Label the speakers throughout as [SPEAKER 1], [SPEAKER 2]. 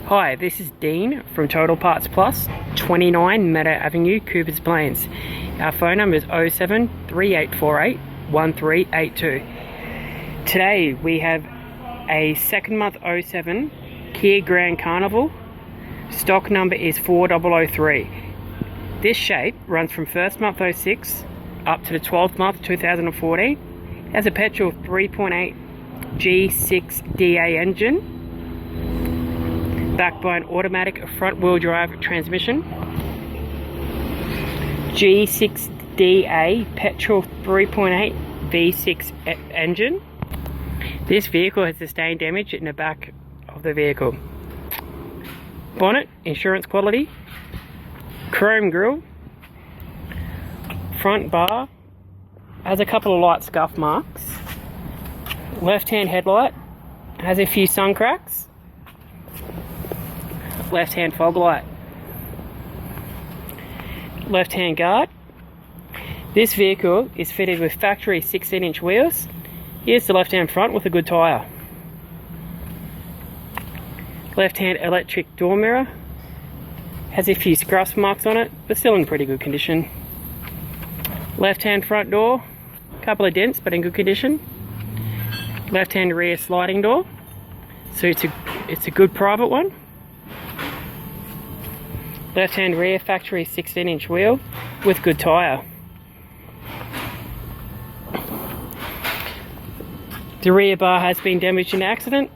[SPEAKER 1] Hi, this is Dean from Total Parts Plus, 29 Meadow Avenue, Coopers Plains. Our phone number is 07 3848 1382. Today we have a second month 07 Kia Grand Carnival. Stock number is 4003. This shape runs from first month 06 up to the 12th month 2014. It has a petrol 3.8 G6DA engine, backed by an automatic front wheel drive transmission. G6DA petrol 3.8 V6 engine. This vehicle has sustained damage in the back of the vehicle. Bonnet, insurance quality. Chrome grille. Front bar has a couple of light scuff marks. Left hand headlight has a few sun cracks. Left hand fog light. Left hand guard. This vehicle is fitted with factory 16-inch wheels. Here's the left hand front with a good tyre. Left hand electric door mirror. Has a few scuff marks on it, but still in pretty good condition. Left hand front door, a couple of dents but in good condition. Left hand rear sliding door, so it's a good private one. Left hand rear factory 16-inch wheel with good tyre. The rear bar has been damaged in an accident.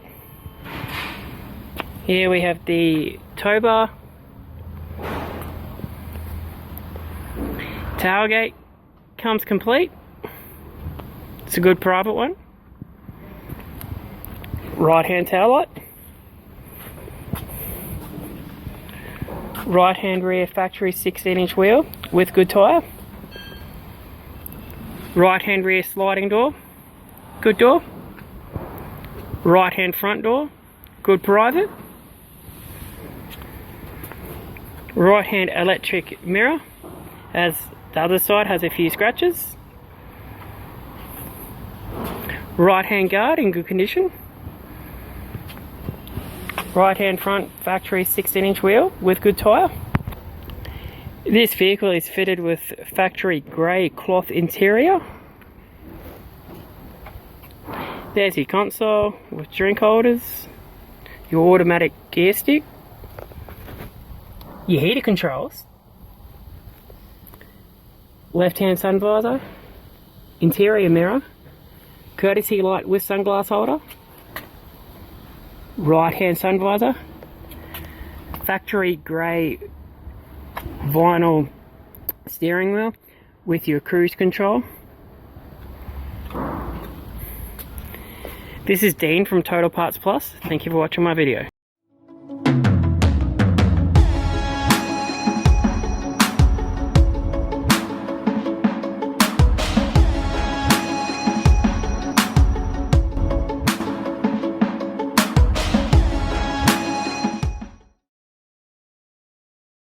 [SPEAKER 1] Here we have the tow bar. Tailgate comes complete. It's a good private one. Right hand tail light. Right hand rear factory 16-inch wheel with good tyre. Right hand rear sliding door, good door. Right hand front door, good private. Right hand electric mirror, as the other side has a few scratches. Right hand guard in good condition. Right hand front factory 16-inch wheel with good tyre. This vehicle is fitted with factory grey cloth interior. There's your console with drink holders, your automatic gear stick, your heater controls, left hand sun visor, interior mirror, courtesy light with sunglass holder, right hand sun visor, factory grey vinyl steering wheel with your cruise control. This is Dean from Total Parts Plus. Thank you for watching my video.